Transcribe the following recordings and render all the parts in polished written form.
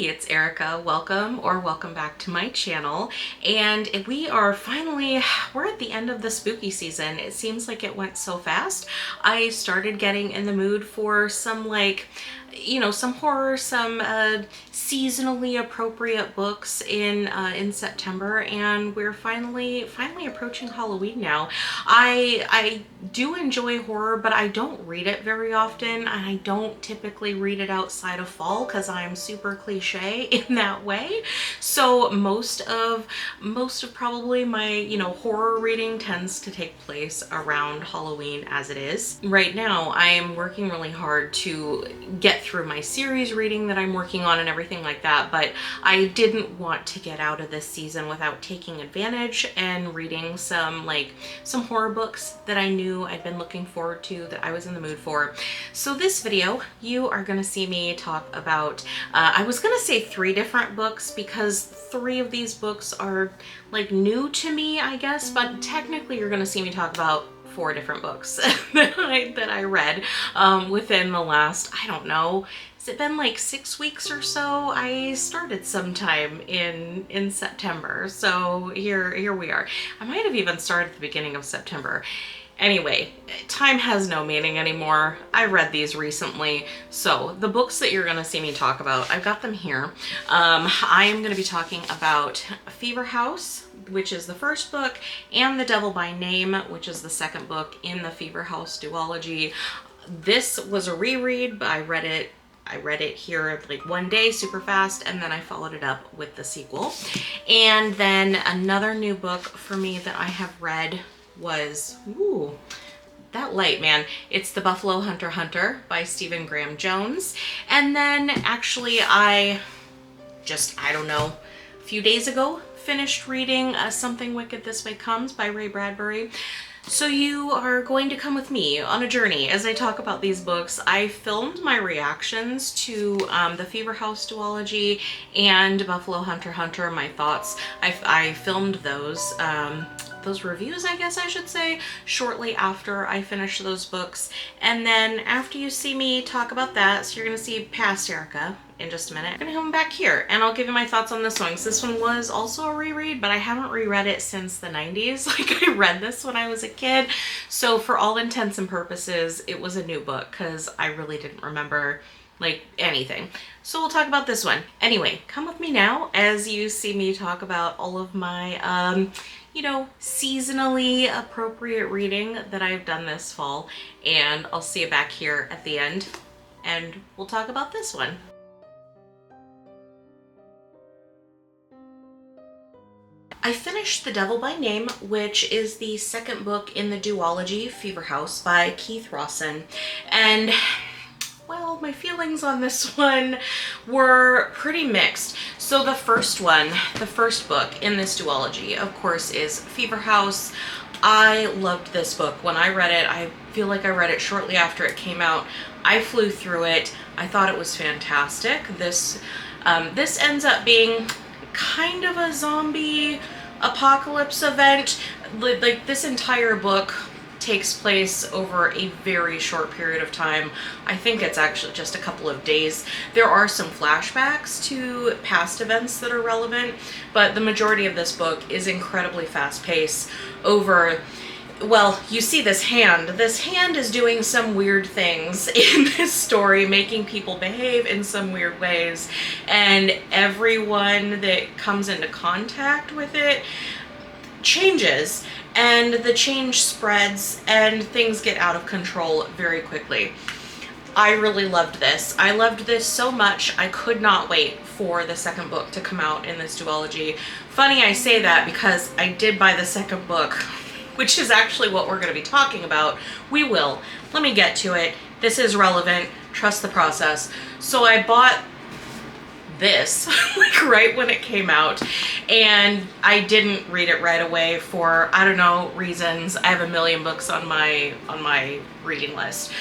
it's Erica. Welcome back to my channel. And we're at the end of the spooky season. It seems like it went so fast. I started getting in the mood for some some horror, some seasonally appropriate books in September, and we're finally approaching Halloween now. I do enjoy horror, but I don't read it very often, and I don't typically read it outside of fall because I'm super cliche in that way. So most of probably my horror reading tends to take place around Halloween as it is. Right now I am working really hard to get through my series reading that I'm working on and everything like that, but I didn't want to get out of this season without taking advantage and reading some horror books that I knew I'd been looking forward to, that I was in the mood for. So this video, you are going to see me talk about, I was going to say 3 different books because 3 of these books are new to me, I guess, but technically you're going to see me talk about 4 different books that I read within the last, I don't know, has it been 6 weeks or so? I started sometime in September, so here we are. I might have even started at the beginning of September. Anyway, time has no meaning anymore. I read these recently. So the books that you're gonna see me talk about, I've got them here. I am gonna be talking about Fever House, which is the first book, and The Devil by Name, which is the second book in the Fever House duology. This was a reread, but I read it here one day super fast, and then I followed it up with the sequel. And then another new book for me that I have read was, ooh, that light, man. It's The Buffalo Hunter by Stephen Graham Jones. And then actually I don't know, a few days ago finished reading Something Wicked This Way Comes by Bradbury. So you are going to come with me on a journey as I talk about these books. I filmed my reactions to the Fever House duology and Buffalo Hunter, my thoughts. I filmed those reviews, I guess I should say, shortly after I finished those books. And then after you see me talk about that, so you're gonna see past Erica in just a minute, I'm gonna come back here and I'll give you my thoughts on this one, because this one was also a reread, but I haven't reread it since the 90s. I read this when I was a kid, so for all intents and purposes it was a new book because I really didn't remember anything. So we'll talk about this one. Anyway, come with me now as you see me talk about all of my seasonally appropriate reading that I've done this fall, and I'll see you back here at the end and we'll talk about this one. I finished The Devil by Name, which is the second book in the duology Fever House by Keith Rosson, and well, my feelings on this one were pretty mixed. So the first book in this duology, of course, is Fever House. I loved this book. When I read it, I feel like I read it shortly after it came out. I flew through it. I thought it was fantastic. This ends up being kind of a zombie apocalypse event. This entire book takes place over a very short period of time. I think it's actually just a couple of days. There are some flashbacks to past events that are relevant, but the majority of this book is incredibly fast-paced over, well, you see this hand. This hand is doing some weird things in this story, making people behave in some weird ways, and everyone that comes into contact with it changes, and the change spreads and things get out of control very quickly. I really loved this. I loved this so much I could not wait for the second book to come out in this duology. Funny I say that because I did buy the second book, which is actually what we're going to be talking about. We will. Let me get to it. This is relevant. Trust the process. So I bought this right when it came out, and I didn't read it right away for, I don't know, reasons. I have a million books on my reading list,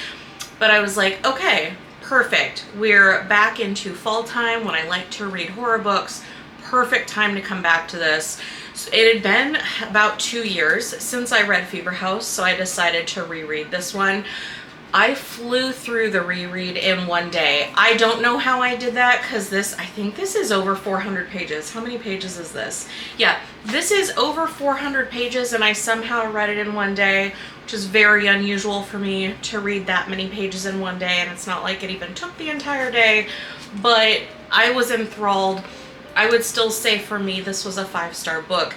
but I was like, okay, perfect. We're back into fall time when I like to read horror books. Perfect time to come back to this. So it had been about 2 years since I read Fever House, so I decided to reread this one. I flew through the reread in one day. I don't know how I did that because I think this is over 400 pages. How many pages is this? Yeah, this is over 400 pages and I somehow read it in one day, which is very unusual for me to read that many pages in one day, and it's not like it even took the entire day, but I was enthralled. I would still say for me this was a 5-star book.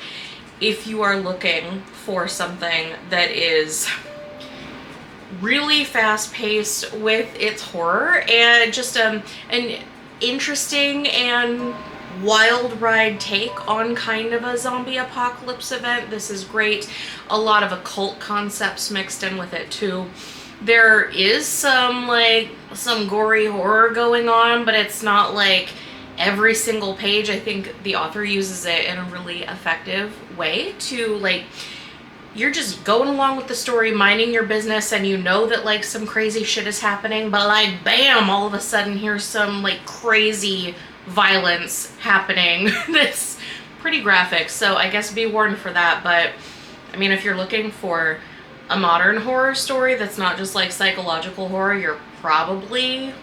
If you are looking for something that is really fast-paced with its horror and just an interesting and wild ride take on kind of a zombie apocalypse event, this is great. A lot of occult concepts mixed in with it too. There is some gory horror going on, but it's not like every single page. I think the author uses it in a really effective way to you're just going along with the story, minding your business, and you know that some crazy shit is happening, but bam, all of a sudden here's some crazy violence happening that's pretty graphic. So I guess be warned for that. But I mean, if you're looking for a modern horror story that's not just psychological horror, you're probably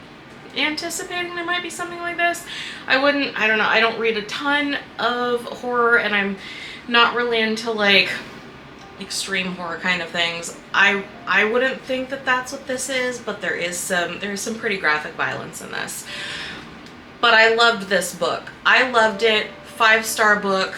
anticipating there might be something like this. I don't know, I don't read a ton of horror, and I'm not really into extreme horror kind of things. I wouldn't think that that's what this is, but there's some pretty graphic violence in this. But I loved this book. I loved it. 5-star book.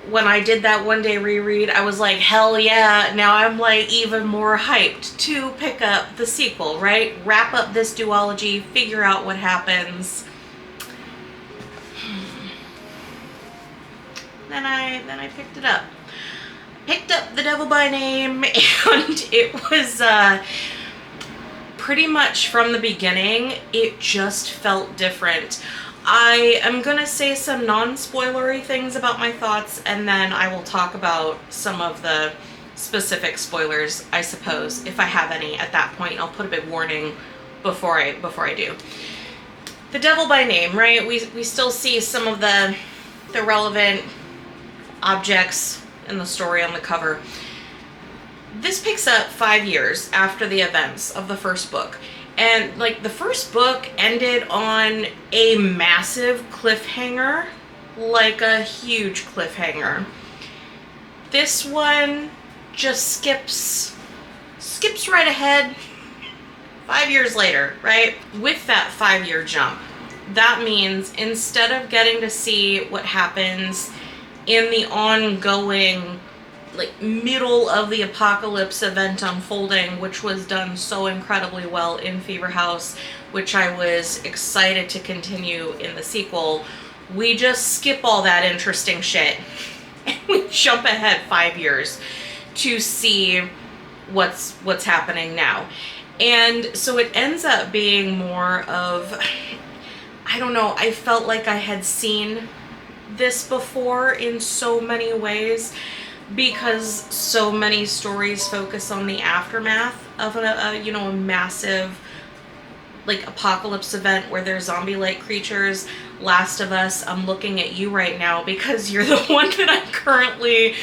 When I did that one day reread, I was like, hell yeah. Now I'm even more hyped to pick up the sequel, right? Wrap up this duology, figure out what happens. Then I picked it up. Picked up The Devil by Name, and it was pretty much from the beginning, it just felt different. I am gonna say some non-spoilery things about my thoughts, and then I will talk about some of the specific spoilers, I suppose, if I have any at that point. I'll put a big warning before I do. The Devil by Name, right? We still see some of the relevant objects in the story on the cover. This picks up 5 years after the events of the first book. And the first book ended on a massive cliffhanger, a huge cliffhanger. This one just skips right ahead 5 years later, right? With that 5-year jump, that means instead of getting to see what happens in the ongoing middle of the apocalypse event unfolding, which was done so incredibly well in Fever House, which I was excited to continue in the sequel, we just skip all that interesting shit and we jump ahead 5 years to see what's happening now. And so it ends up being more of, I don't know, I felt like I had seen this before in so many ways, because so many stories focus on the aftermath of a massive apocalypse event where there's zombie-like creatures. Last of Us, I'm looking at you right now because you're the one that I'm currently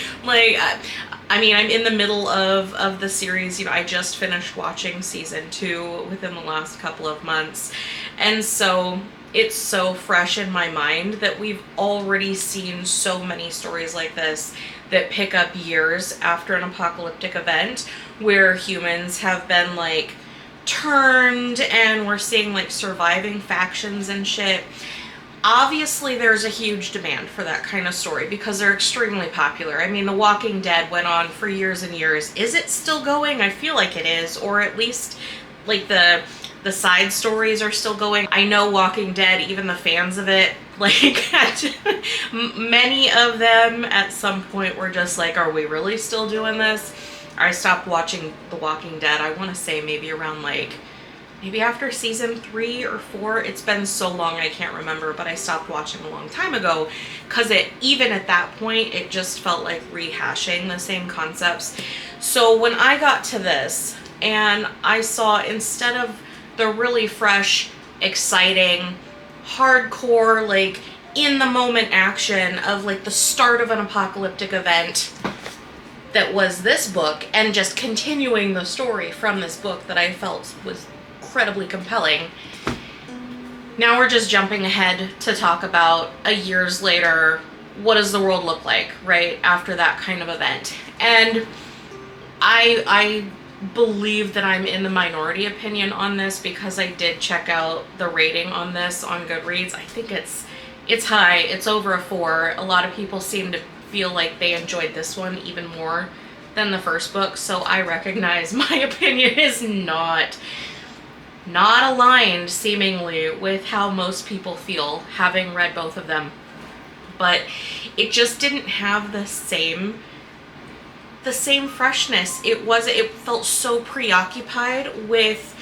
I mean, I'm in the middle of the series. I just finished watching season 2 within the last couple of months, and so it's so fresh in my mind that we've already seen so many stories like this that pick up years after an apocalyptic event where humans have been turned, and we're seeing surviving factions and shit. Obviously there's a huge demand for that kind of story because they're extremely popular. I mean, The Walking Dead went on for years and years. Is it still going? I feel like it is, or at least the side stories are still going. I know Walking Dead, even the fans of it, many of them at some point were just are we really still doing this? I stopped watching The Walking Dead, I want to say maybe around maybe after season 3 or 4. It's been so long I can't remember, but I stopped watching a long time ago because even at that point, it just felt like rehashing the same concepts. So when I got to this and I saw, instead of the really fresh, exciting, hardcore, in the moment action of the start of an apocalyptic event, that was this book and just continuing the story from this book that I felt was incredibly compelling. Now we're just jumping ahead to talk about a years later, what does the world look like, right, after that kind of event. And I believe that I'm in the minority opinion on this because I did check out the rating on this on Goodreads. I think it's high. It's over a 4. A lot of people seem to feel like they enjoyed this one even more than the first book, so I recognize my opinion is not aligned seemingly with how most people feel having read both of them. But it just didn't have the same freshness. It felt so preoccupied with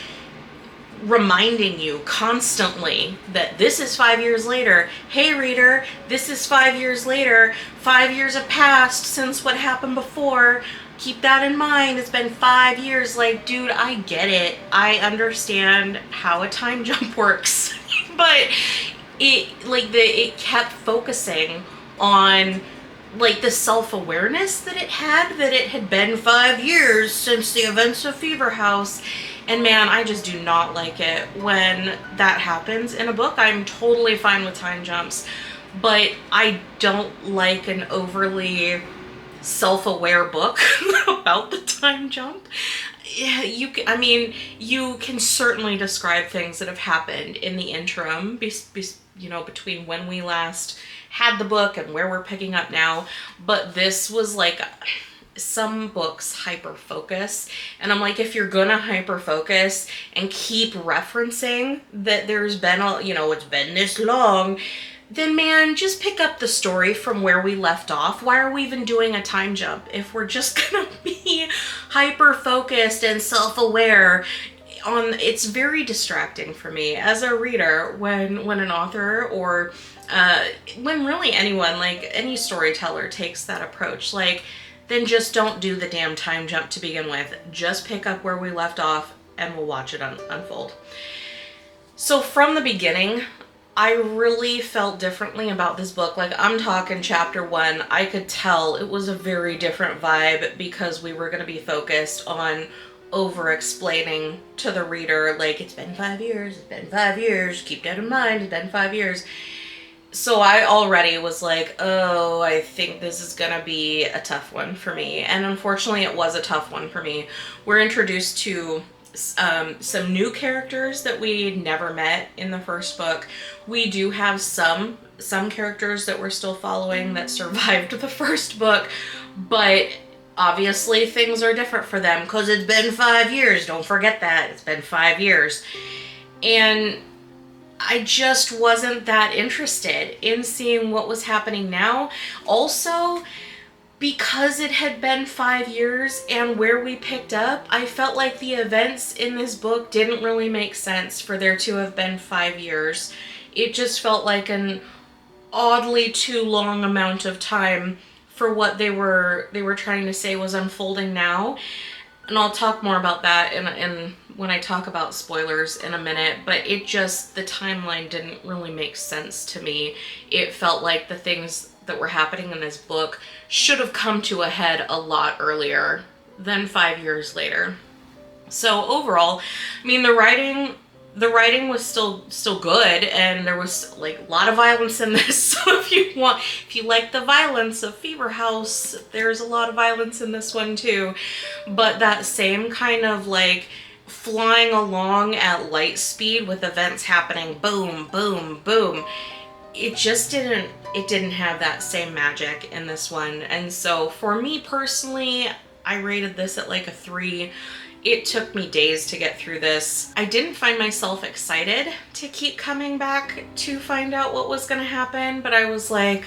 reminding you constantly that this is 5 years later. Hey reader, this is 5 years later. 5 years have passed since what happened before. Keep that in mind. It's been 5 years. Like, dude, I get it. I understand how a time jump works. But it kept focusing on like the self-awareness that it had been 5 years since the events of Fever House. And man, I just do not like it when that happens in a book. I'm totally fine with time jumps, but I don't like an overly self-aware book about the time jump. You can certainly describe things that have happened in the interim, between when we last had the book and where we're picking up now. But this was like, some books hyper focus, and I'm like, if you're gonna hyper focus and keep referencing that there's been it's been this long, then man, just pick up the story from where we left off. Why are we even doing a time jump if we're just gonna be hyper focused and self-aware? It's very distracting for me as a reader when an author or when really anyone, like any storyteller, takes that approach. Like, then just don't do the damn time jump to begin with. Just pick up where we left off and we'll watch it unfold. So from the beginning, I really felt differently about this book. Like, I'm talking chapter 1, I could tell it was a very different vibe because we were going to be focused on over-explaining to the reader, like, it's been 5 years, it's been 5 years, keep that in mind, it's been 5 years. So I already was like, oh, I think this is gonna be a tough one for me. And unfortunately, it was a tough one for me. We're introduced to some new characters that we never met in the first book. We do have some characters that we're still following that survived the first book, but obviously things are different for them because it's been 5 years. Don't forget that. It's been 5 years. And I just wasn't that interested in seeing what was happening now. Also, because it had been 5 years and where we picked up, I felt like the events in this book didn't really make sense for there to have been 5 years. It just felt like an oddly too long amount of time for what they were trying to say was unfolding now. And I'll talk more about that in when I talk about spoilers in a minute, but the timeline didn't really make sense to me. It felt like the things that were happening in this book should have come to a head a lot earlier than 5 years later. So overall, I mean, the writing was still good, and there was like a lot of violence in this. So if you like the violence of Fever House, there's a lot of violence in this one too. But that same kind of like flying along at light speed with events happening, boom, boom, boom, it didn't have that same magic in this one. And so for me personally, I rated this at like a 3. It took me days to get through this. I didn't find myself excited to keep coming back to find out what was gonna happen, but I was like,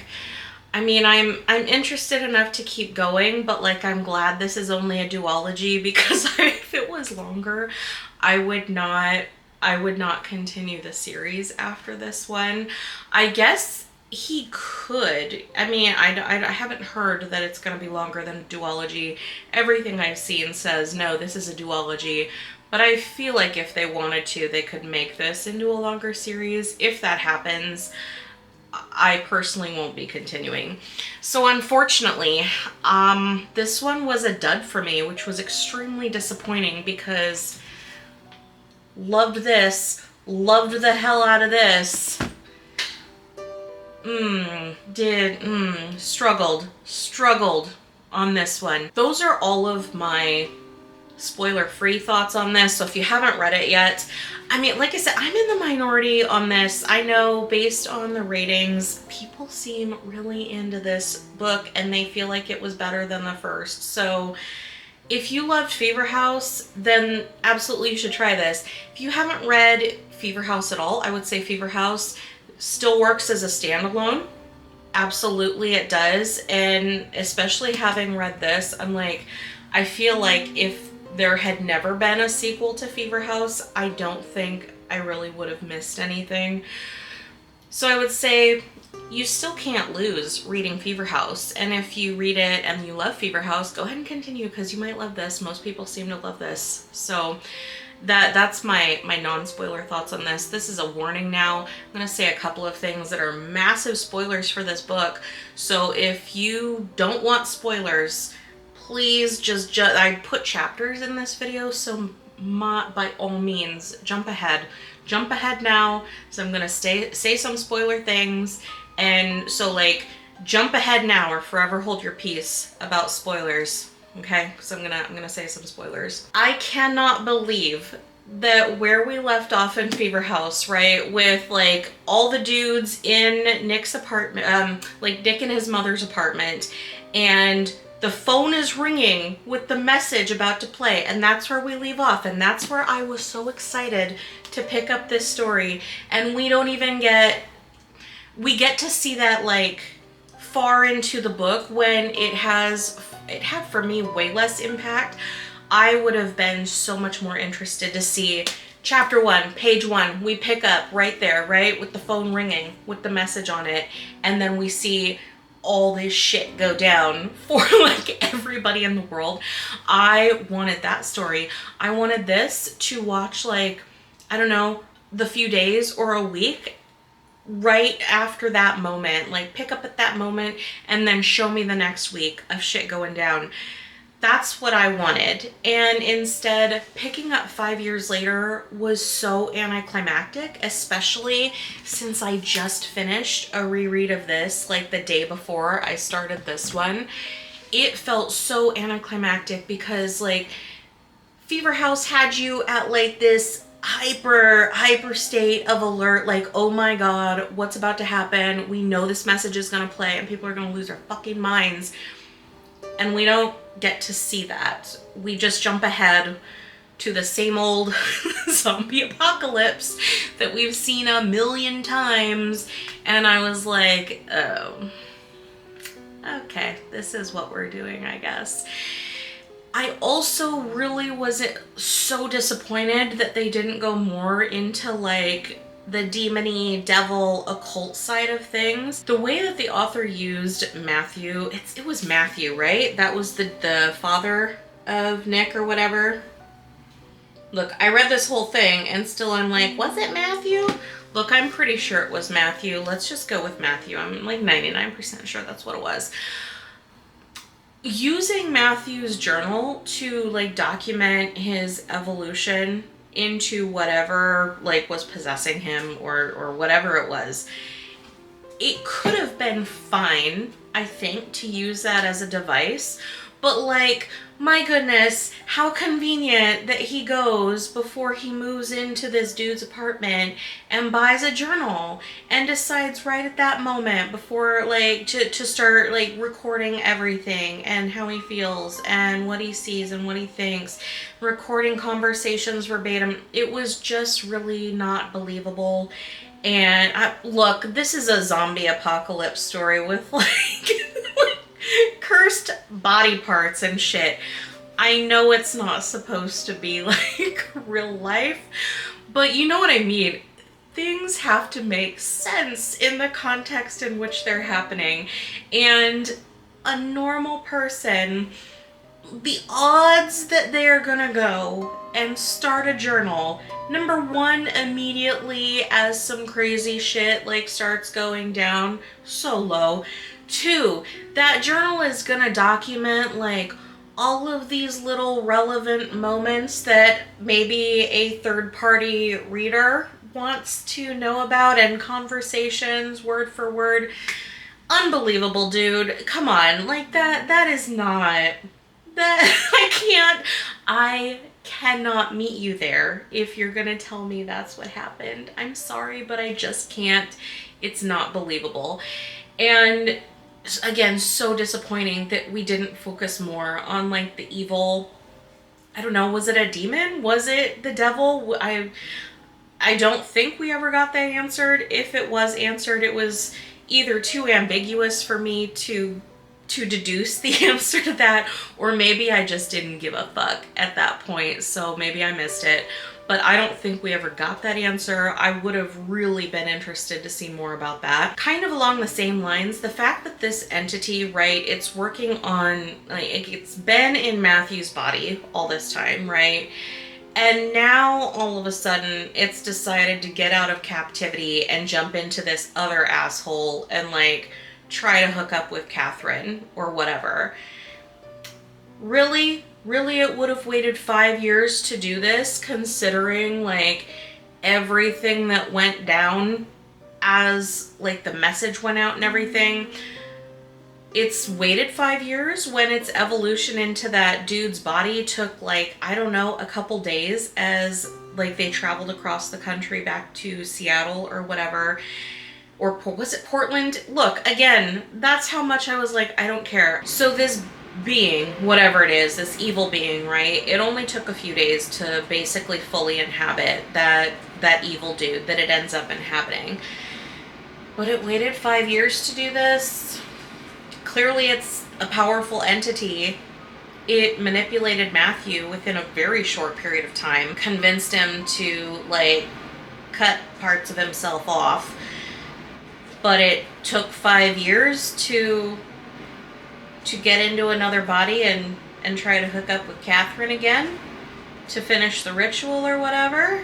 I mean, I'm interested enough to keep going, but like, I'm glad this is only a duology, because if it was longer, I would not continue the series after this one. I guess he could. I mean, I haven't heard that it's going to be longer than a duology. Everything I've seen says, no, this is a duology. But I feel like if they wanted to, they could make this into a longer series. If that happens, I personally won't be continuing. So unfortunately, this one was a dud for me, which was extremely disappointing because loved this, loved the hell out of this. Struggled on this one. Those are all of my spoiler-free thoughts on this. So if you haven't read it yet, I mean, like I said, I'm in the minority on this. I know based on the ratings, people seem really into this book and they feel like it was better than the first. So if you loved Fever House, then absolutely you should try this. If you haven't read Fever House at all, I would say Fever House still works as a standalone. Absolutely it does. And especially having read this, I'm like, I feel like if there had never been a sequel to Fever House, I don't think I really would have missed anything. So I would say you still can't lose reading Fever House. And if you read it and you love Fever House, go ahead and continue because you might love this. Most people seem to love this. So that's my non-spoiler thoughts on this. This is a warning now. I'm going to say a couple of things that are massive spoilers for this book. So if you don't want spoilers, please just I put chapters in this video, so by all means jump ahead now. So I'm gonna say some spoiler things, and so like jump ahead now or forever hold your peace about spoilers, okay? So I'm gonna say some spoilers. I cannot believe that where we left off in Fever House, right, with like all the dudes in Nick's apartment, like Nick in his mother's apartment, and the phone is ringing with the message about to play, and that's where we leave off, and that's where I was so excited to pick up this story. And we don't even get to see that like far into the book when it had for me way less impact. I would have been so much more interested to see chapter 1, page 1, we pick up right there, right, with the phone ringing with the message on it, and then we see all this shit go down for like everybody in the world. I wanted that story. I wanted this to watch like, I don't know, the few days or a week right after that moment, like pick up at that moment and then show me the next week of shit going down. That's what I wanted. And instead, picking up 5 years later was so anticlimactic, especially since I just finished a reread of this like the day before I started this one. It felt so anticlimactic because like Fever House had you at like this hyper state of alert, like, oh my god, what's about to happen? We know this message is gonna play and people are gonna lose their fucking minds. And we don't get to see that. We just jump ahead to the same old zombie apocalypse that we've seen a million times. And I was like, oh, okay, this is what we're doing, I guess. I also really was so disappointed that they didn't go more into like the demony devil occult side of things. The way that the author used Matthew, it was Matthew, right? That was the father of Nick or whatever. Look, I read this whole thing and still I'm like, was it Matthew? Look, I'm pretty sure it was Matthew. Let's just go with Matthew. I'm like 99% sure that's what it was. Using Matthew's journal to like document his evolution into whatever like was possessing him or whatever it was, it could have been fine, I think, to use that as a device. But like, my goodness, how convenient that he goes before he moves into this dude's apartment and buys a journal and decides right at that moment before like to start like recording everything and how he feels and what he sees and what he thinks, recording conversations verbatim. It was just really not believable. And look, this is a zombie apocalypse story with like cursed body parts and shit. I know it's not supposed to be like real life, but you know what I mean. Things have to make sense in the context in which they're happening. And a normal person, the odds that they're gonna go and start a journal, number one, immediately as some crazy shit like starts going down, so low. Two, that journal is gonna document like all of these little relevant moments that maybe a third party reader wants to know about, and conversations word for word. Unbelievable, dude. Come on. Like that is not that I cannot meet you there if you're gonna tell me that's what happened. I'm sorry, but I just can't. It's not believable. And again, so disappointing that we didn't focus more on like the evil. I don't know, was it a demon? Was it the devil? I don't think we ever got that answered. If it was answered, it was either too ambiguous for me to deduce the answer to that, or maybe I just didn't give a fuck at that point, so maybe I missed it. But I don't think we ever got that answer. I would have really been interested to see more about that. Kind of along the same lines, the fact that this entity, right, it's working on, like, it's been in Matthew's body all this time, right? And now all of a sudden it's decided to get out of captivity and jump into this other asshole and like try to hook up with Catherine or whatever. Really it would have waited 5 years to do this, considering like everything that went down as like the message went out and everything. It's waited 5 years when its evolution into that dude's body took like, I don't know, a couple days, as like they traveled across the country back to Seattle or whatever. Or was it Portland? Look, again, that's how much I was like, I don't care. So this being, whatever it is, this evil being, right? It only took a few days to basically fully inhabit that evil dude that it ends up inhabiting. But it waited 5 years to do this. Clearly it's a powerful entity. It manipulated Matthew within a very short period of time, convinced him to like cut parts of himself off. But it took 5 years to get into another body and try to hook up with Catherine again to finish the ritual or whatever.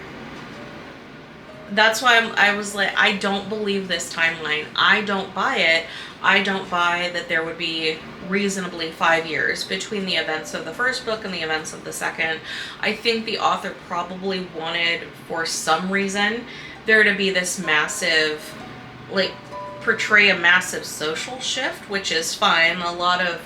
That's why I was like, I don't believe this timeline. I don't buy it. I don't buy that there would be reasonably 5 years between the events of the first book and the events of the second. I think the author probably wanted, for some reason, there to be this massive, like, portray a massive social shift, which is fine. A lot of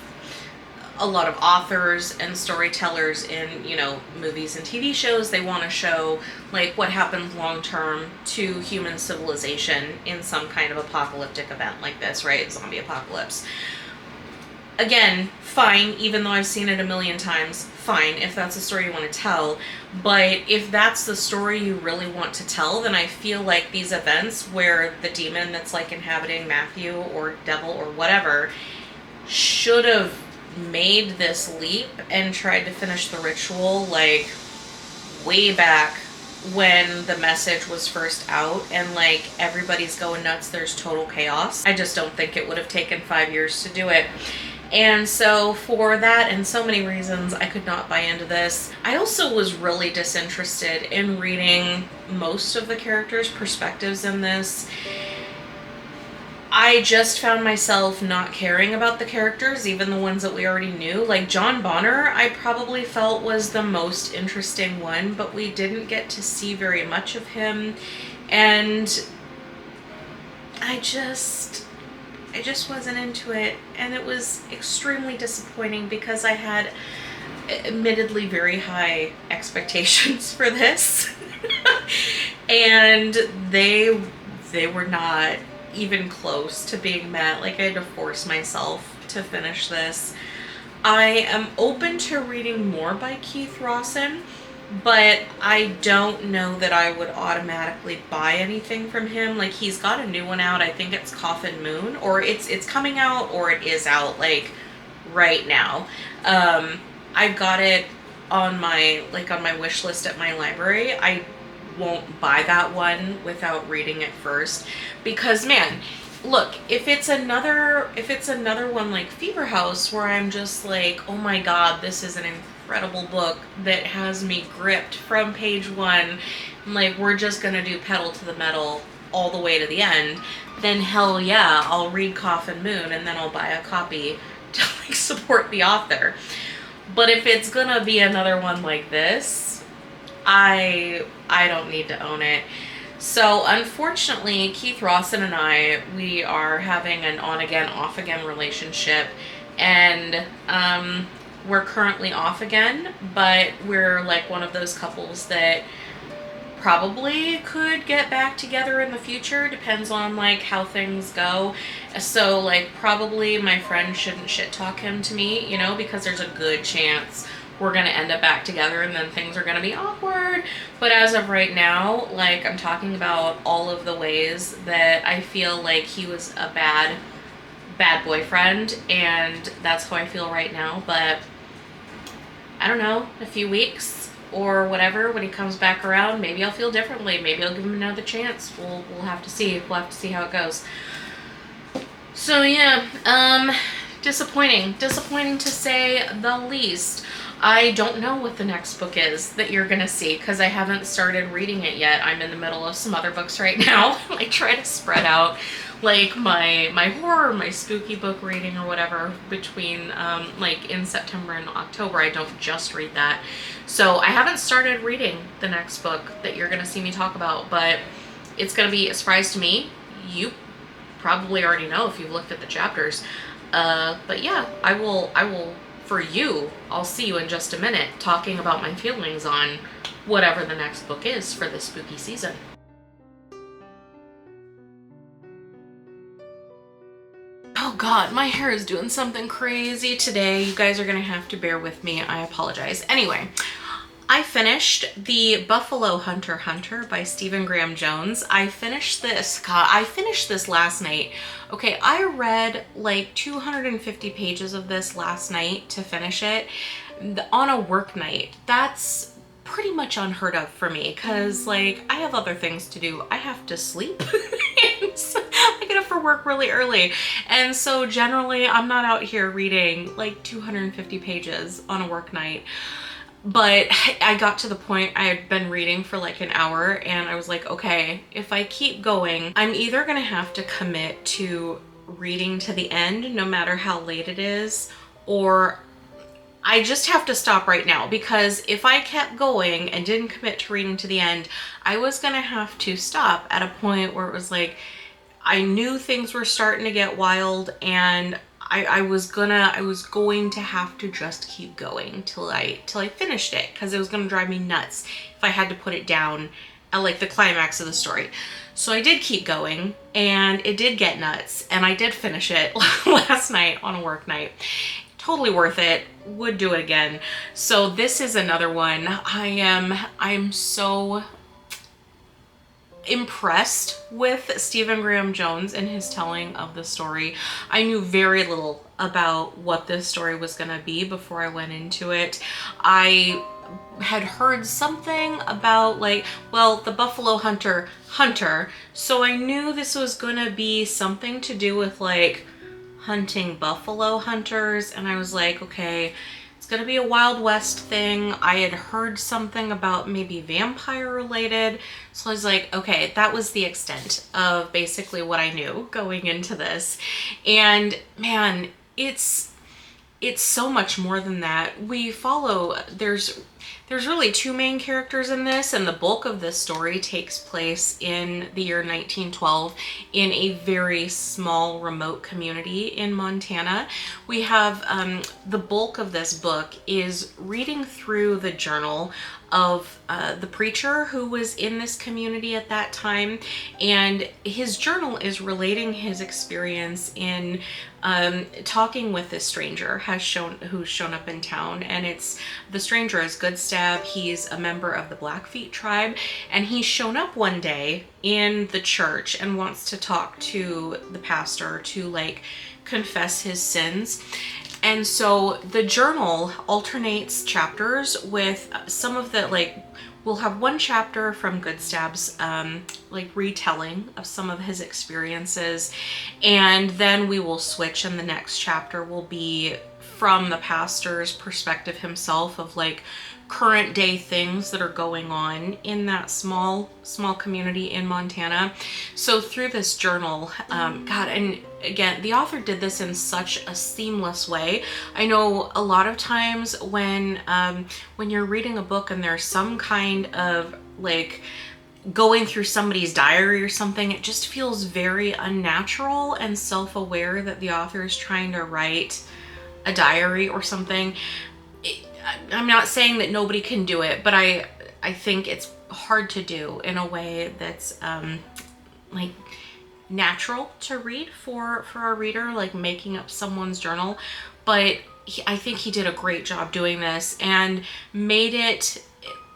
authors and storytellers in, you know, movies and TV shows, they want to show like what happens long term to human civilization in some kind of apocalyptic event like this, right? Zombie apocalypse. Again, fine, even though I've seen it a million times, fine, if that's the story you want to tell. But if that's the story you really want to tell, then I feel like these events where the demon that's like inhabiting Matthew or devil or whatever should have made this leap and tried to finish the ritual like way back when the message was first out and like everybody's going nuts, there's total chaos. I just don't think it would have taken 5 years to do it. And so for that and so many reasons, I could not buy into this. I also was really disinterested in reading most of the characters' perspectives in this. I just found myself not caring about the characters, even the ones that we already knew. Like John Bonner, I probably felt was the most interesting one, but we didn't get to see very much of him. And I just wasn't into it, and it was extremely disappointing because I had admittedly very high expectations for this. And they were not even close to being met. Like I had to force myself to finish this. I am open to reading more by Keith Rosson, but I don't know that I would automatically buy anything from him. Like he's got a new one out. I think it's Coffin Moon, or it's coming out, or it is out like right now. I got it on my wish list at my library. I won't buy that one without reading it first, because man, look, if it's another one like Fever House where I'm just like, oh my god, this is an incredible book that has me gripped from page one, like we're just gonna do pedal to the metal, all the way to the end, then hell yeah, I'll read Coffin Moon and then I'll buy a copy to like support the author. But if it's gonna be another one like this, I don't need to own it. So unfortunately, Keith Rosson and we are having an on again, off again relationship, and we're currently off again, but we're like one of those couples that probably could get back together in the future. Depends on like how things go. So like probably my friend shouldn't shit talk him to me, you know, because there's a good chance we're gonna end up back together and then things are gonna be awkward. But as of right now, like I'm talking about all of the ways that I feel like he was a bad boyfriend, and that's how I feel right now. But I don't know, a few weeks or whatever, when he comes back around, maybe I'll feel differently. Maybe I'll give him another chance. We'll have to see. We'll have to see how it goes. So yeah, disappointing to say the least. I don't know what the next book is that you're gonna see because I haven't started reading it yet. I'm in the middle of some other books right now. I try to spread out like my horror, my spooky book reading or whatever between like in September and October. I don't just read that. So I haven't started reading the next book that you're gonna see me talk about, but it's gonna be a surprise to me. You probably already know if you've looked at the chapters. But yeah, I will for you, I'll see you in just a minute talking about my feelings on whatever the next book is for this spooky season. Oh god, my hair is doing something crazy today. You guys are gonna have to bear with me. I apologize. Anyway, I finished the Buffalo Hunter by Stephen Graham Jones. I finished this last night. Okay, I read like 250 pages of this last night to finish it on a work night. That's pretty much unheard of for me because like I have other things to do. I have to sleep. So I get up for work really early, and so generally I'm not out here reading like 250 pages on a work night. But I got to the point I had been reading for like an hour and I was like, okay, if I keep going, I'm either gonna have to commit to reading to the end no matter how late it is, or I just have to stop right now, because if I kept going and didn't commit to reading to the end, I was gonna have to stop at a point where it was like I knew things were starting to get wild, and I was going to have to just keep going till I finished it, because it was going to drive me nuts if I had to put it down at like the climax of the story. So I did keep going, and it did get nuts, and I did finish it last night on a work night. Totally worth it. Would do it again. So this is another one. I'm so impressed with Stephen Graham Jones and his telling of the story. I knew very little about what this story was going to be before I went into it. I had heard something about like, well, the Buffalo Hunter, so I knew this was going to be something to do with like hunting buffalo hunters, and I was like, okay, it's gonna be a Wild West thing. I had heard something about maybe vampire related, so I was like, okay, that was the extent of basically what I knew going into this. And man, it's so much more than that. We follow, there's really two main characters in this, and the bulk of this story takes place in the year 1912 in a very small remote community in Montana. We have the bulk of this book is reading through the journal of the preacher who was in this community at that time, and his journal is relating his experience in talking with this stranger who's shown up in town. And the stranger is Goodstab. He's a member of the Blackfeet tribe, and he's shown up one day in the church and wants to talk to the pastor to like confess his sins. And so the journal alternates chapters with some of the, like, we'll have one chapter from Goodstab's like retelling of some of his experiences, and then we will switch, and the next chapter will be from the pastor's perspective himself of like current day things that are going on in that small community in Montana. So through this journal, God, and again, the author did this in such a seamless way. I know a lot of times when you're reading a book and there's some kind of like going through somebody's diary or something, it just feels very unnatural and self-aware that the author is trying to write a diary or something. I'm not saying that nobody can do it, but I think it's hard to do in a way that's like natural to read for a reader, like making up someone's journal. But I think he did a great job doing this and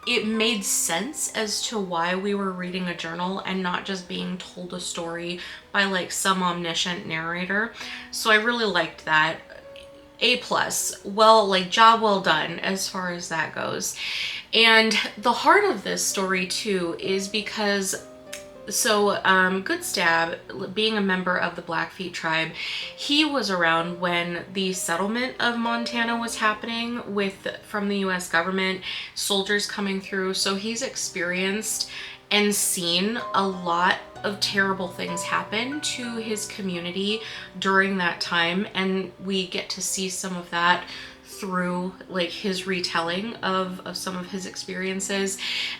it made sense as to why we were reading a journal and not just being told a story by like some omniscient narrator. So I really liked that. A+, well, like job well done as far as that goes. And the heart of this story too is because Good Stab, being a member of the Blackfeet tribe, he was around when the settlement of Montana was happening from the US government, soldiers coming through. So he's experienced and seen a lot of terrible things happen to his community during that time, and we get to see some of that through like his retelling of some of his experiences.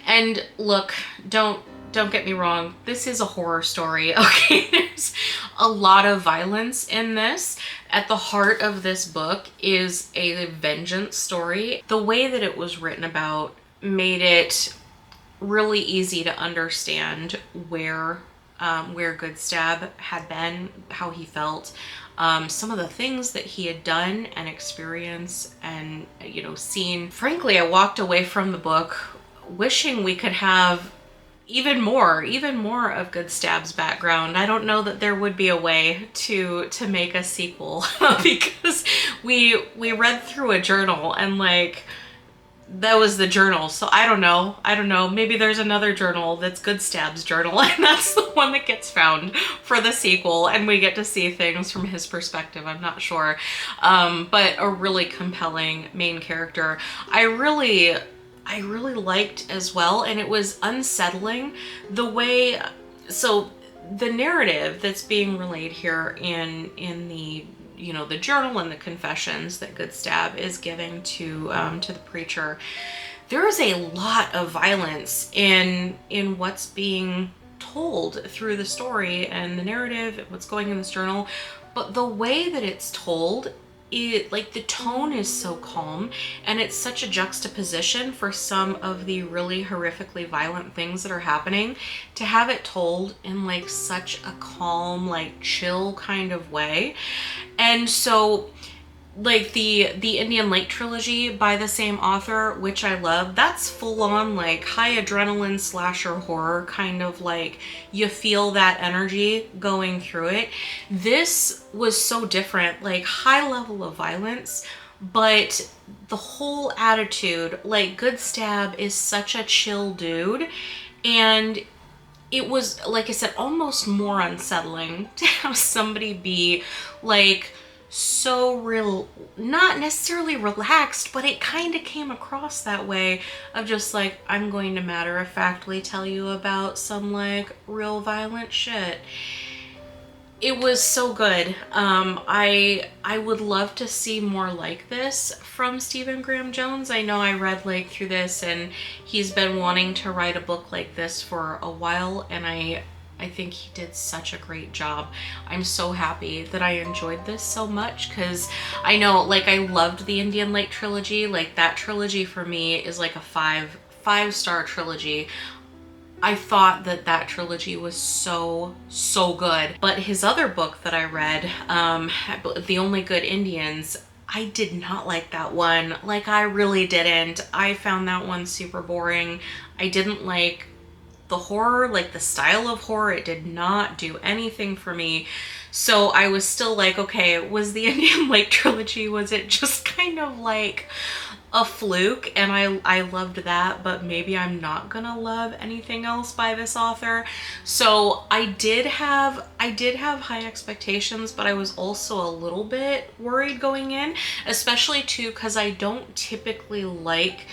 And look, don't get me wrong, this is a horror story, okay? There's a lot of violence in this. At the heart of this book is a vengeance story. The way that it was written about made it really easy to understand where Good Stab had been, how he felt, some of the things that he had done and experienced and, seen. Frankly, I walked away from the book wishing we could have even more of Good Stab's background. I don't know that there would be a way to make a sequel because we read through a journal and like that was the journal. So I don't know. Maybe there's another journal that's Good Stab's journal and that's the one that gets found for the sequel and we get to see things from his perspective. I'm not sure. But a really compelling main character. I really liked as well, and it was unsettling the way, so the narrative that's being relayed here in the the journal and the confessions that Good Stab is giving to the preacher, there is a lot of violence in what's being told through the story and the narrative, what's going in this journal. But the way that it's told, the tone is so calm, and it's such a juxtaposition for some of the really horrifically violent things that are happening, to have it told in like such a calm, like chill kind of way. And so like the Indian Lake trilogy by the same author, which I love, that's full on like high adrenaline slasher horror, kind of like you feel that energy going through it. This was so different, like high level of violence, but the whole attitude, like Good Stab is such a chill dude, and it was, like I said, almost more unsettling to have somebody be like so real, not necessarily relaxed, but it kind of came across that way of just like, I'm going to matter-of-factly tell you about some like real violent shit. It was so good. I would love to see more like this from Stephen Graham Jones. I know I read like through this and he's been wanting to write a book like this for a while, and I think he did such a great job. I'm so happy that I enjoyed this so much, because I know, like, I loved the Indian Lake trilogy. Like, that trilogy for me is like a five-star trilogy. I thought that trilogy was so good. But his other book that I read, The Only Good Indians, I did not like that one. Like, I really didn't. I found that one super boring. I didn't like the horror, like the style of horror. It did not do anything for me. So I was still like, okay, was the Indian Lake trilogy, was it just kind of like a fluke? And I loved that, but maybe I'm not gonna love anything else by this author. So I did have high expectations, but I was also a little bit worried going in, especially too because I don't typically like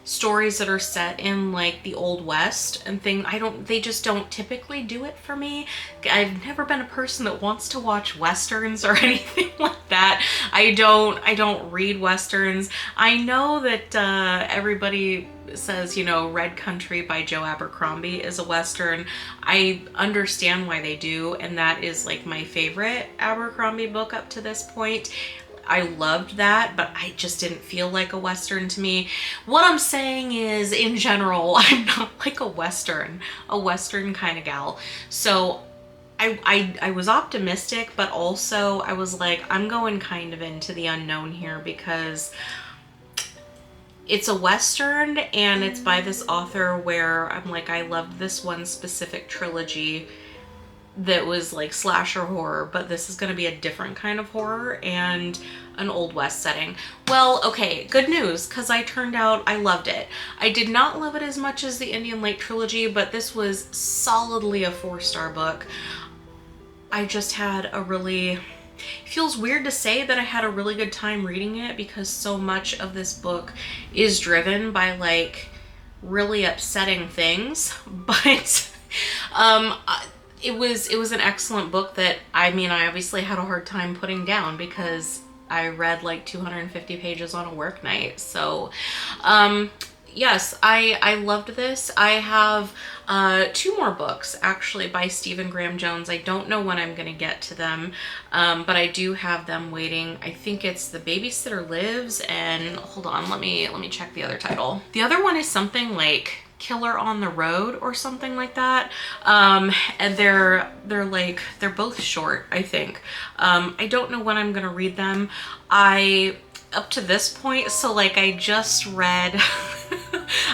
stories that are set in like the Old West and things. They just don't typically do it for me. I've never been a person that wants to watch Westerns or anything like that. I don't read Westerns. I know that everybody says, Red Country by Joe Abercrombie is a Western. I understand why they do, and that is like my favorite Abercrombie book up to this point. I loved that, but I just didn't feel like a Western to me. What I'm saying is, in general, I'm not like a Western kind of gal. So I was optimistic, but also I was like, I'm going kind of into the unknown here because it's a Western and it's by this author where I'm like, I loved this one specific trilogy that was like slasher horror, but this is going to be a different kind of horror and an Old West setting. Well, okay, good news, because I loved it. I did not love it as much as the Indian Lake trilogy, but this was solidly a 4-star book. I just had it feels weird to say that I had a really good time reading it because so much of this book is driven by like really upsetting things, but it was an excellent book that I obviously had a hard time putting down because I read like 250 pages on a work night. So yes, I loved this. I have 2 more books actually by Stephen Graham Jones. I don't know when I'm going to get to them, but I do have them waiting. I think it's The Babysitter Lives, and hold on, let me check the other title. The other one is something like Killer on the Road or something like that. And they're both short, I think. I don't know when I'm gonna read them. Up to this point, so like I just read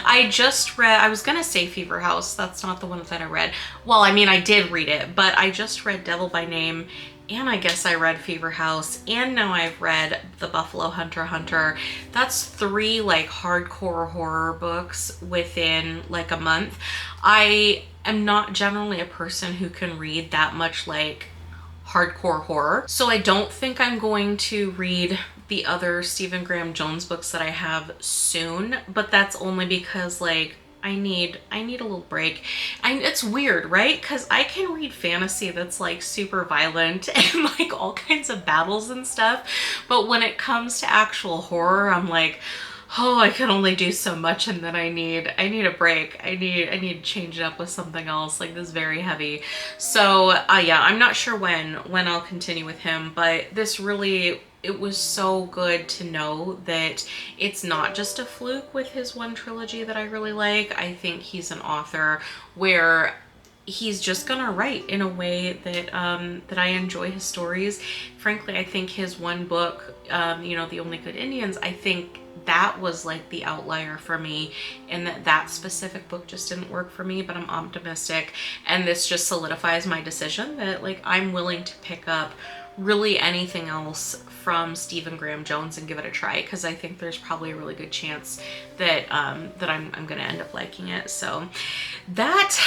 I was gonna say Fever House. That's not the one that I read. Well, I did read it, but I just read Devil by Name, and I guess I read Fever House, and now I've read The Buffalo Hunter. That's 3 like hardcore horror books within like a month. I am not generally a person who can read that much like hardcore horror, so I don't think I'm going to read the other Stephen Graham Jones books that I have soon, but that's only because like I need a little break. It's weird, right? Because I can read fantasy that's like super violent and like all kinds of battles and stuff, but when it comes to actual horror, I'm like, oh, I can only do so much, and then I need a break. I need to change it up with something else. Like, this is very heavy. So yeah, I'm not sure when I'll continue with him, but this really, it was so good to know that it's not just a fluke with his one trilogy that I really like. I think he's an author where he's just gonna write in a way that that I enjoy his stories. Frankly, I think his one book, The Only Good Indians, I think that was like the outlier for me, and that specific book just didn't work for me, but I'm optimistic, and this just solidifies my decision that like I'm willing to pick up really anything else from Stephen Graham Jones and give it a try, because I think there's probably a really good chance that that I'm gonna end up liking it. So that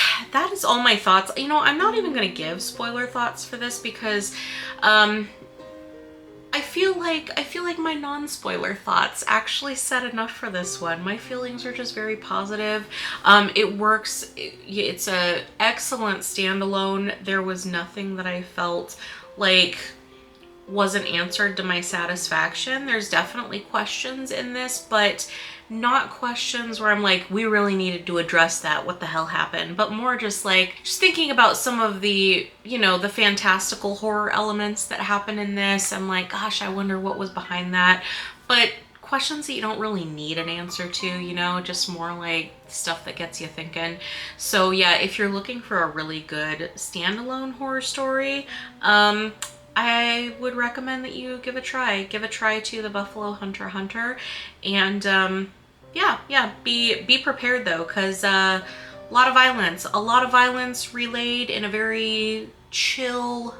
is all my thoughts. I'm not even gonna give spoiler thoughts for this because I feel like my non-spoiler thoughts actually said enough for this one. My feelings are just very positive. It works. It's a excellent standalone. There was nothing that I felt like wasn't answered to my satisfaction. There's definitely questions in this, but not questions where I'm like, we really needed to address that, what the hell happened, but more just thinking about some of the, the fantastical horror elements that happen in this. I'm like, gosh, I wonder what was behind that. But questions that you don't really need an answer to, just more like stuff that gets you thinking. So yeah, if you're looking for a really good standalone horror story, I would recommend that you give a try. Give a try to The Buffalo Hunter. And yeah, be prepared though, because a lot of violence relayed in a very chill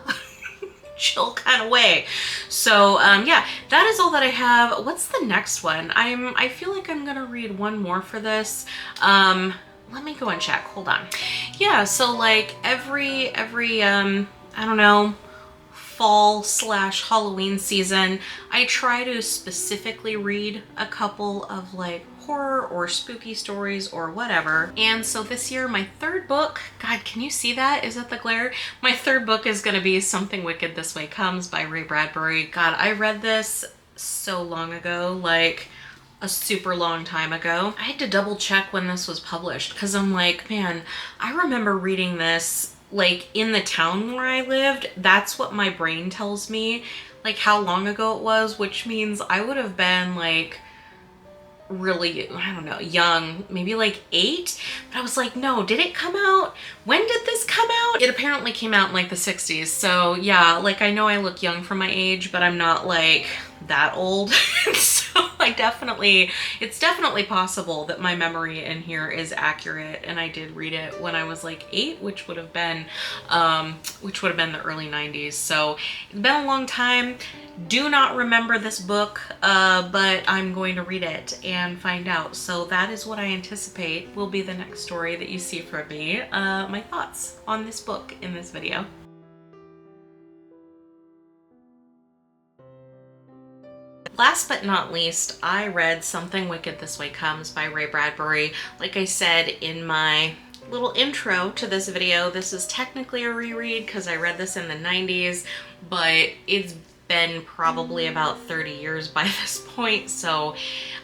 kind of way. So yeah, that is all that I have. What's the next one? I feel like I'm gonna read one more for this. Let me go and check. Hold on. Yeah, so like every I don't know, fall/Halloween season, I try to specifically read a couple of like horror or spooky stories or whatever. And so this year, my third book, God, can you see that? Is that the glare? My third book is gonna be Something Wicked This Way Comes by Ray Bradbury. God, I read this so long ago, like a super long time ago. I had to double check when this was published because I'm like, man, I remember reading this like in the town where I lived. That's what my brain tells me, like how long ago it was, which means I would have been like really, I don't know, young, maybe like 8. But I was like, no, did it come out? When did this come out? It apparently came out in like the 60s. So yeah, like I know I look young for my age, but I'm not like that old. So it's definitely possible that my memory in here is accurate, and I did read it when I was like 8, which would have been the early 90s. So it's been a long time. Do not remember this book, but I'm going to read it and find out. So that is what I anticipate will be the next story that you see from me. My thoughts on this book in this video. Last but not least, I read Something Wicked This Way Comes by Ray Bradbury. Like I said in my little intro to this video, this is technically a reread because I read this in the 90s, but it's been probably about 30 years by this point, so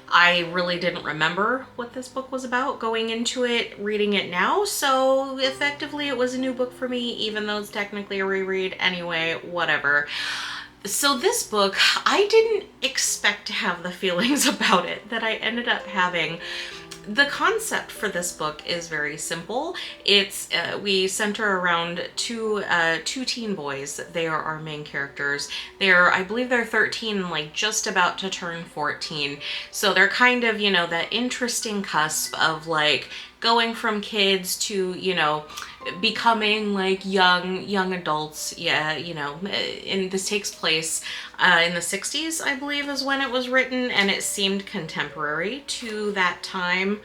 I really didn't remember what this book was about going into it, reading it now, so effectively it was a new book for me, even though it's technically a reread. Anyway, whatever. So this book, I didn't expect to have the feelings about it that I ended up having. The concept for this book is very simple. It's we center around two teen boys. They are our main characters. I believe they're 13 and like just about to turn 14. So they're kind of, you know, that interesting cusp of like going from kids to, you know, becoming like young adults. Yeah, you know, and this takes place in the 60s, I believe, is when it was written, and it seemed contemporary to that time.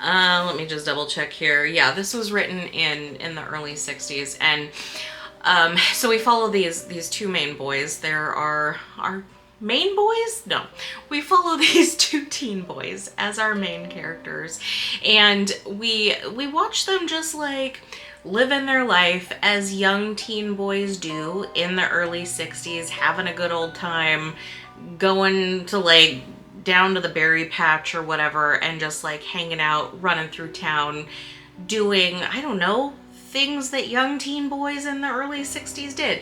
Let me just double check here. Yeah, this was written in the early 60s, and so we follow these two main boys. There are our main boys? No. We follow these two teen boys as our main characters, and we watch them just like living their life as young teen boys do in the early 60s, having a good old time, going to like down to the berry patch or whatever, and just like hanging out, running through town, doing, I don't know, things that young teen boys in the early 60s did.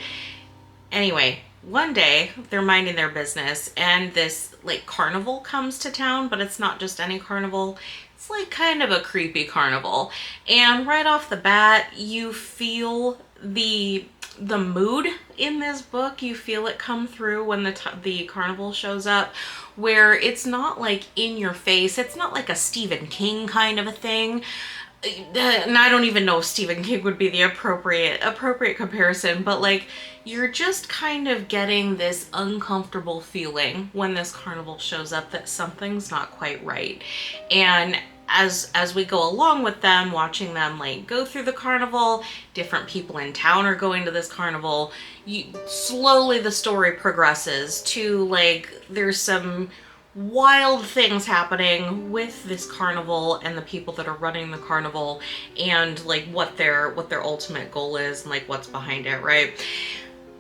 Anyway, one day they're minding their business and this like carnival comes to town, but it's not just any carnival. It's like kind of a creepy carnival. And right off the bat, you feel the mood in this book. You feel it come through when the carnival shows up, where it's not like in your face. It's not like a Stephen King kind of a thing. And I don't even know if Stephen King would be the appropriate comparison, but like you're just kind of getting this uncomfortable feeling when this carnival shows up that something's not quite right. And as we go along with them, watching them like go through the carnival, different people in town are going to this carnival, slowly the story progresses to like there's some wild things happening with this carnival and the people that are running the carnival, and like what their ultimate goal is and like what's behind it, right?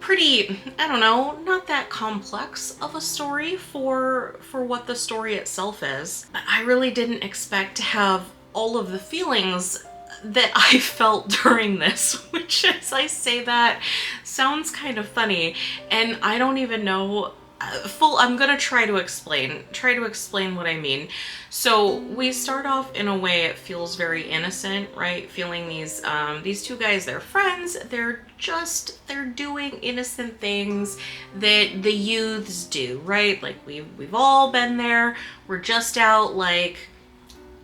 Pretty, I don't know, not that complex of a story for what the story itself is. But I really didn't expect to have all of the feelings that I felt during this, which, as I say that, sounds kind of funny, and I don't even know I'm gonna try to explain what I mean. So we start off in a way it feels very innocent, right? Feeling these two guys, they're friends, they're doing innocent things that the youths do, right? Like we've all been there. We're just out like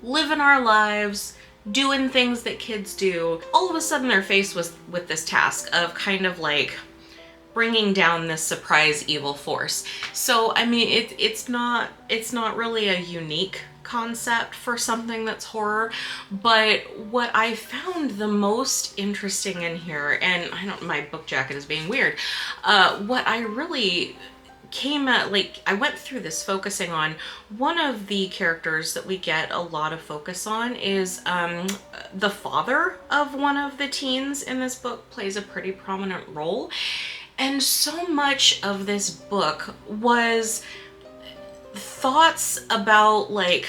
living our lives, doing things that kids do. All of a sudden they're faced with this task of kind of like bringing down this surprise evil force. So I mean, it's not really a unique concept for something that's horror, but what I found the most interesting in here, and my book jacket is being weird, what I really came at, like, I went through this focusing on one of the characters that we get a lot of focus on is the father of one of the teens in this book plays a pretty prominent role. And so much of this book was thoughts about like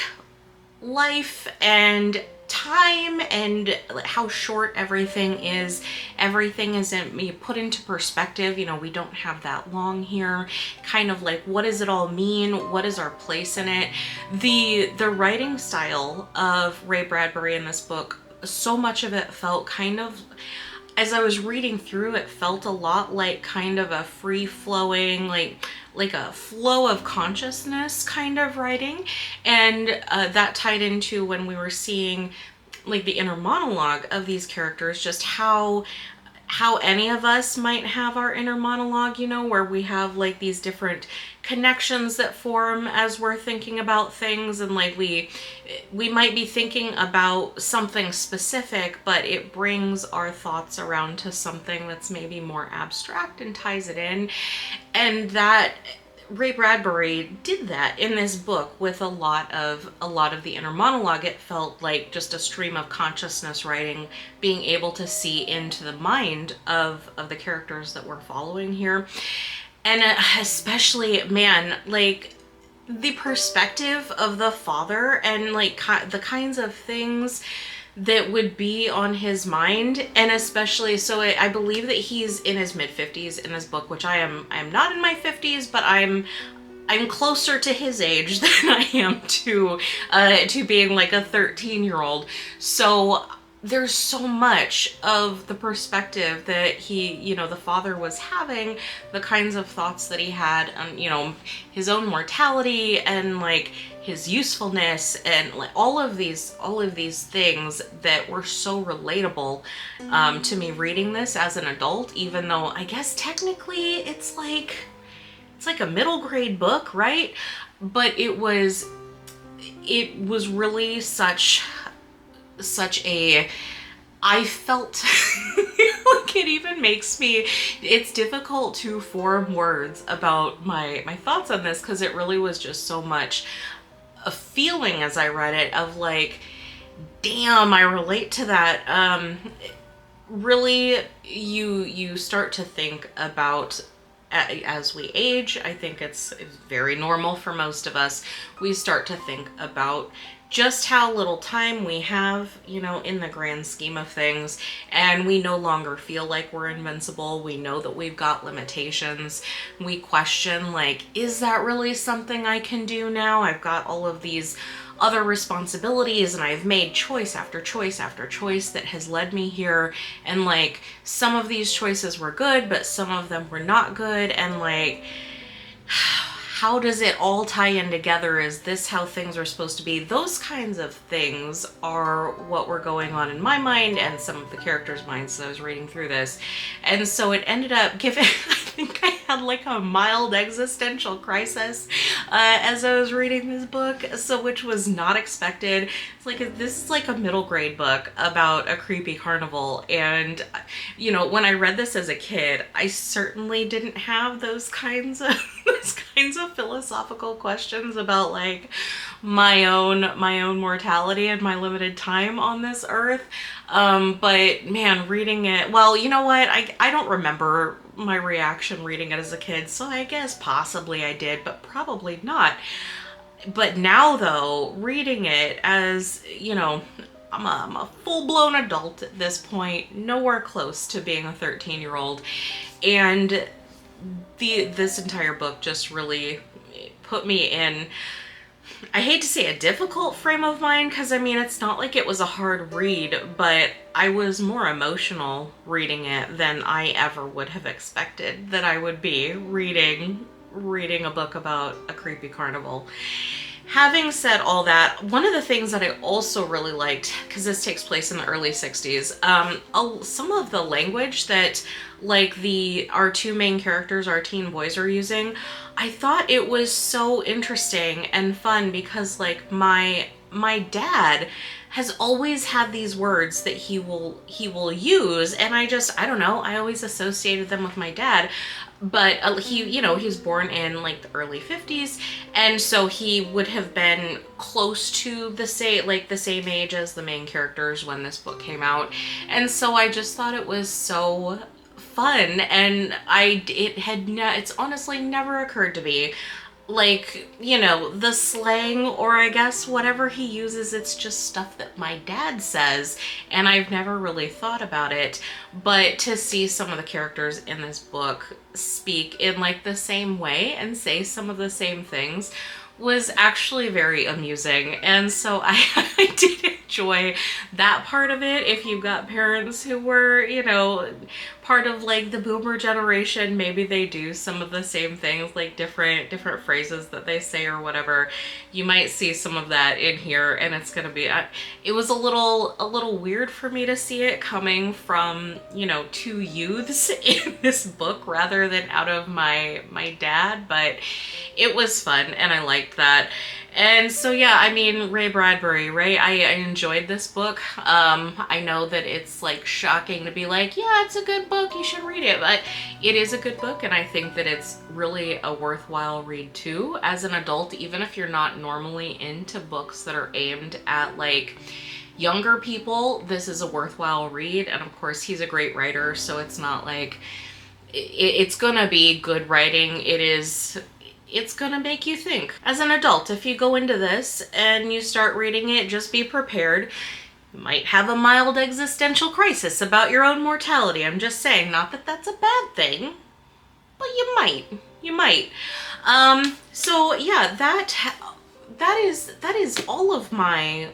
life and time and how short everything is. Everything isn't put into perspective. You know, we don't have that long here. Kind of like, what does it all mean? What is our place in it? The writing style of Ray Bradbury in this book, so much of it felt kind of, as I was reading through, it felt a lot like kind of a free-flowing, like a flow of consciousness kind of writing. And that tied into when we were seeing like the inner monologue of these characters, just how any of us might have our inner monologue, you know, where we have like these different connections that form as we're thinking about things, and like we might be thinking about something specific, but it brings our thoughts around to something that's maybe more abstract and ties it in. And that Ray Bradbury did that in this book with a lot of the inner monologue. It felt like just a stream of consciousness writing, being able to see into the mind of the characters that we're following here. And especially, man, like the perspective of the father and like the kinds of things that would be on his mind. And especially, so I believe that he's in his mid-50s in this book, which I am not in my 50s, but I'm closer to his age than I am to being like a 13-year-old. So there's so much of the perspective that he, you know, the father was having, the kinds of thoughts that he had on, you know, his own mortality and like his usefulness and like all of these things that were so relatable to me reading this as an adult, even though I guess technically it's like a middle grade book, right? But it was really such a, I felt like it even makes me, it's difficult to form words about my thoughts on this, because it really was just so much a feeling as I read it of like, damn, I relate to that. Really, you start to think about, as we age, I think it's very normal for most of us, we start to think about just how little time we have, you know, in the grand scheme of things, and we no longer feel like we're invincible. We know that we've got limitations. We question, like, is that really something I can do now? I've got all of these other responsibilities and I've made choice after choice after choice that has led me here, and like some of these choices were good, but some of them were not good, and like, how does it all tie in together? Is this how things are supposed to be? Those kinds of things are what were going on in my mind and some of the characters' minds as I was reading through this. And so it ended up giving, I think I had like a mild existential crisis as I was reading this book, so which was not expected. It's like, this is like a middle grade book about a creepy carnival, and you know, when I read this as a kid, I certainly didn't have those kinds of philosophical questions about like my own mortality and my limited time on this earth. But man, reading it, well, you know what, I don't remember my reaction reading it as a kid, so I guess possibly I did, but probably not. But now though, reading it as, you know, I'm a full-blown adult at this point, nowhere close to being a 13-year-old, and this entire book just really put me in, I hate to say a difficult frame of mind, because I mean, it's not like it was a hard read, but I was more emotional reading it than I ever would have expected that I would be reading a book about a creepy carnival. Having said all that, one of the things that I also really liked, because this takes place in the early 60s, some of the language that like our two main characters, our teen boys, are using, I thought it was so interesting and fun, because like my dad has always had these words that he will use, and I don't know, I always associated them with my dad. but he, you know, he was born in like the early 50s, and so he would have been close to the same age as the main characters when this book came out. And so I just thought it was so fun, and it's honestly never occurred to me, like, you know, the slang, or I guess whatever he uses, it's just stuff that my dad says, and I've never really thought about it. But to see some of the characters in this book speak in like the same way and say some of the same things was actually very amusing. And so I did enjoy that part of it. If you've got parents who were, you know, part of like the boomer generation, maybe they do some of the same things, like different phrases that they say or whatever. You might see some of that in here, and it's gonna be it was a little weird for me to see it coming from, you know, two youths in this book rather than out of my dad, but it was fun and I liked that. And so yeah, I mean, Ray Bradbury, right? I enjoyed this book. I know that it's like shocking to be like, yeah, it's a good book, you should read it, but it is a good book, and I think that it's really a worthwhile read too as an adult, even if you're not normally into books that are aimed at like younger people. This is a worthwhile read, and of course he's a great writer, so it's not like it's gonna be good writing. It's gonna make you think. As an adult, if you go into this and you start reading it, just be prepared. You might have a mild existential crisis about your own mortality. I'm just saying, not that that's a bad thing, but you might. You might. So yeah, that is all of my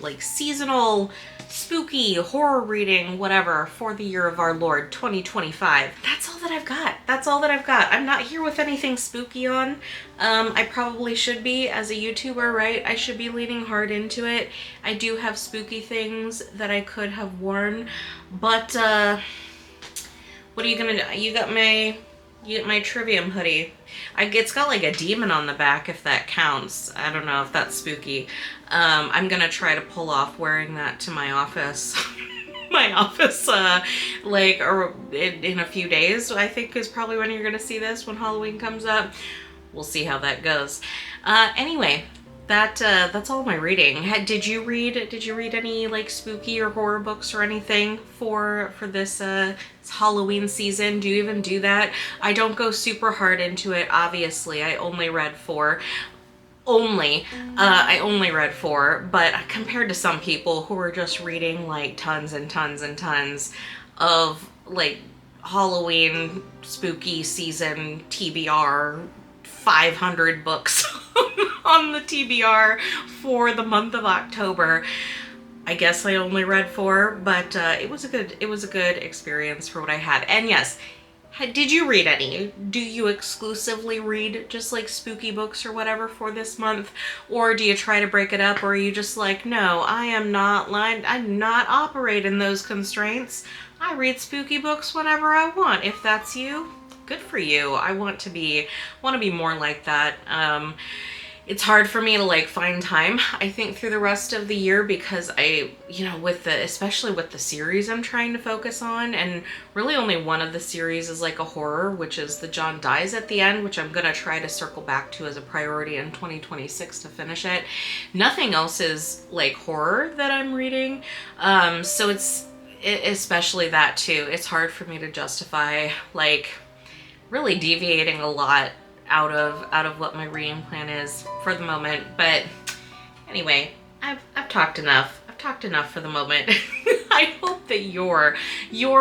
like seasonal spooky horror reading whatever for the year of our Lord 2025. That's all that I've got. That's all that I've got. I'm not here with anything spooky on. I probably should be as a YouTuber, right? I should be leaning hard into it. I do have spooky things that I could have worn, but what are you gonna do? You got my Trivium hoodie. It's got like a demon on the back, if that counts. I don't know if that's spooky. I'm gonna try to pull off wearing that to my office. My office, like, or in a few days, I think is probably when you're gonna see this, when Halloween comes up. We'll see how that goes. Anyway, that's all my reading. Did you read any like spooky or horror books or anything for this Halloween season? Do you even do that? I don't go super hard into it, obviously. I only read four. I only read four, but compared to some people who are just reading like tons and tons and tons of like Halloween spooky season TBR, 500 books on the TBR for the month of October. I guess I only read four, but it was a good experience for what I had. And yes, did you read any? Do you exclusively read just like spooky books or whatever for this month? Or do you try to break it up, or are you just like, no, I'm not operate in those constraints. I read spooky books whenever I want. If that's you, good for you. I want to be more like that. It's hard for me to like find time, I think, through the rest of the year, because especially with the series I'm trying to focus on, and really only one of the series is like a horror, which is the John dies at the end, which I'm gonna try to circle back to as a priority in 2026 to finish it. Nothing else is like horror that I'm reading, so especially that too. It's hard for me to justify like really deviating a lot out of what my reading plan is for the moment. But anyway, I've talked enough. I've talked enough for the moment. I hope that your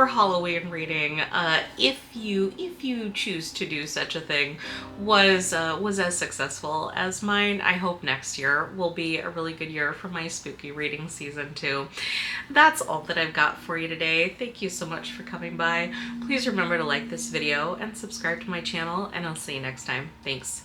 Halloween reading, if you choose to do such a thing, was as successful as mine. I hope next year will be a really good year for my spooky reading season too. That's all that I've got for you today. Thank you so much for coming by. Please remember to like this video and subscribe to my channel, and I'll see you next time. Thanks.